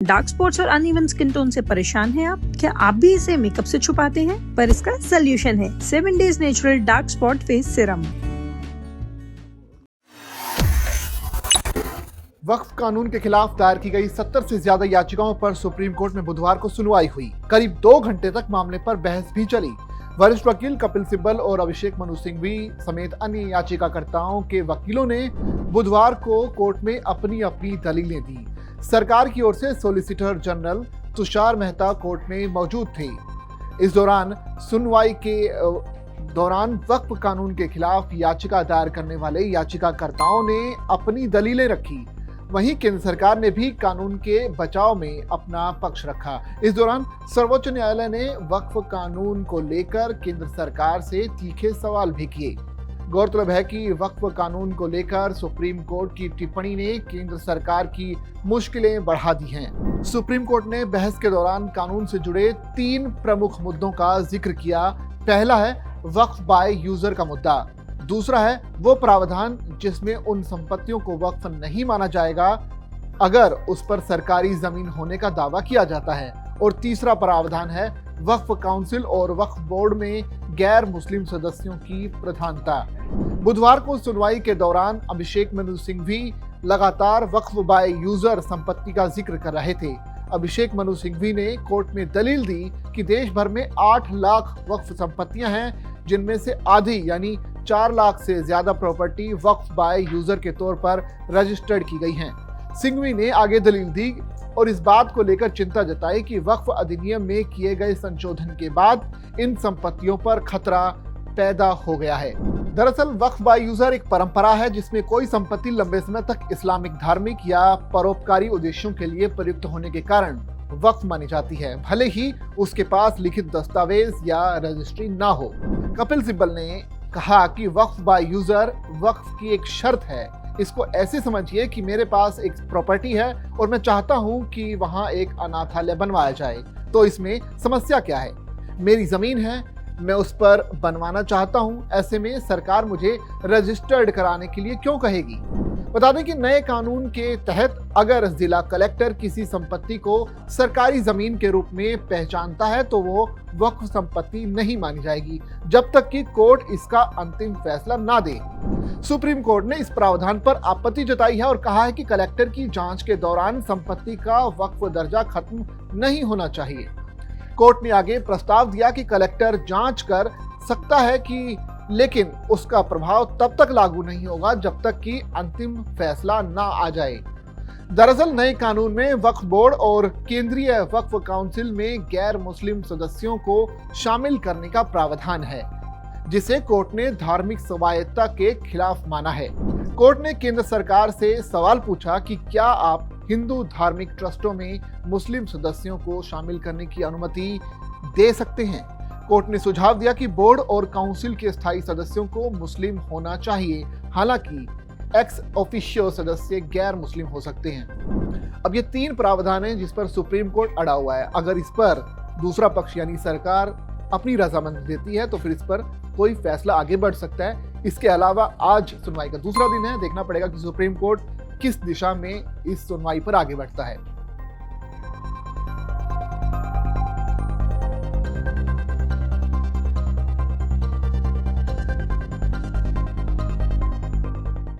Dark spots और uneven skin tone से परेशान हैं आप? क्या आप भी इसे मेकअप से छुपाते हैं? पर इसका सोल्यूशन है 7 days natural dark spot face serum. वक्फ कानून के खिलाफ दायर की गई 70 से ज्यादा याचिकाओं पर सुप्रीम कोर्ट में बुधवार को सुनवाई हुई। करीब 2 घंटे तक मामले पर बहस भी चली। वरिष्ठ वकील कपिल सिब्बल और अभिषेक मनु सिंघवी समेत अन्य याचिकाकर्ताओं के वकीलों ने बुधवार को कोर्ट में अपनी अपनी दलीलें दी। सरकार की ओर से solicitor general Tushar Mehta court में मौजूद थे। इस दौरान सुनवाई के दौरान वक्फ कानून के खिलाफ याचिका दायर करने वाले याचिकाकर्ताओं ने अपनी दलीलें रखी। वहीं केंद्र सरकार ने भी कानून के बचाव में अपना पक्ष रखा। इस दौरान सर्वोच्च न्यायालय ने वक्फ कानून को लेकर केंद्र सरकार से तीखे सवाल भी किए। गौरतलब है कि वक्फ कानून को लेकर सुप्रीम कोर्ट की टिप्पणी ने केंद्र सरकार की मुश्किलें बढ़ा दी हैं। सुप्रीम कोर्ट ने बहस के दौरान कानून से जुड़े 3 प्रमुख मुद्दों का जिक्र किया। पहला है वक्फ बाय यूजर का मुद्दा, दूसरा है वो प्रावधान जिसमें उन संपत्तियों को वक्फ नहीं माना जाएगा अगर उस पर सरकारी जमीन होने का दावा किया जाता है, और तीसरा प्रावधान है वक्फ काउंसिल और वक्फ बोर्ड में गैर मुस्लिम सदस्यों की प्रधानता। बुधवार को सुनवाई के दौरान अभिषेक मनु सिंघवी लगातार वक्फ बाय यूजर संपत्ति का जिक्र कर रहे थे। अभिषेक मनु सिंघवी ने कोर्ट में दलील दी कि देश भर में 8 लाख वक्फ संपत्तियां हैं, जिनमें से आधी यानी 4 लाख से ज्यादा प्रॉपर्टी वक्फ बाय यूजर के तौर पर रजिस्टर्ड की गई हैं। सिंघवी ने आगे दलील दी और इस बात को लेकर चिंता जताई कि वक्फ अधिनियम में किए गए संशोधन के बाद इन संपत्तियों पर खतरा पैदा हो गया है। दरअसल वक्फ बाय यूजर एक परंपरा है जिसमें कोई संपत्ति लंबे समय तक इस्लामिक, धार्मिक या परोपकारी उद्देश्यों के लिए प्रयुक्त होने के कारण वक्फ मानी जाती है, भले ही उसके पास लिखित दस्तावेज या रजिस्ट्री ना हो। कपिल सिब्बल ने कहा कि वक्फ बाय यूजर वक्फ की एक शर्त है। इसको ऐसे समझिए कि मेरे पास एक प्रॉपर्टी है और मैं चाहता हूं कि वहां एक अनाथालय बनवाया जाए, तो इसमें समस्या क्या है? मेरी जमीन है, मैं उस पर बनवाना चाहता हूं, ऐसे में सरकार मुझे रजिस्टर्ड कराने के लिए क्यों कहेगी? बता दें कि नए कानून के तहत अगर जिला कलेक्टर किसी संपत्ति को सरकारी जमीन के रूप में पहचानता है तो वो वक्फ संपत्ति नहीं मानी जाएगी जब तक कि कोर्ट इसका अंतिम फैसला ना दे। सुप्रीम कोर्ट ने इस प्रावधान पर आपत्ति जताई है और कहा है कि कलेक्टर की जांच के दौरान संपत्ति का वक्फ दर्जा खत्म नहीं होना चाहिए। कोर्ट ने आगे प्रस्ताव दिया कि कलेक्टर जांच कर सकता है कि लेकिन उसका प्रभाव तब तक लागू नहीं होगा जब तक कि अंतिम फैसला ना आ जाए। दरअसल नए कानून में वक्फ बोर्ड और केंद्रीय वक्फ काउंसिल में गैर मुस्लिम सदस्यों को शामिल करने का प्रावधान है, जिसे कोर्ट ने धार्मिक स्वायत्तता के खिलाफ माना है। कोर्ट ने केंद्र सरकार से सवाल पूछा कि क्या आप हिंदू धार्मिक ट्रस्टों में मुस्लिम सदस्यों को शामिल करने की अनुमति दे सकते हैं। कोर्ट ने सुझाव दिया कि बोर्ड और काउंसिल के स्थायी सदस्यों को मुस्लिम होना चाहिए, हालांकि एक्स ऑफिशियो सदस्य गैर मुस्लिम हो सकते हैं। अब ये 3 प्रावधान हैं जिस पर सुप्रीम कोर्ट अड़ा हुआ है। अगर इस पर दूसरा पक्ष यानी सरकार अपनी रजामंदी देती है तो फिर इस पर कोई फैसला आगे बढ़ सकता है। इसके अलावा आज सुनवाई का दूसरा दिन है, देखना पड़ेगा कि सुप्रीम कोर्ट किस दिशा में इस सुनवाई पर आगे बढ़ता है।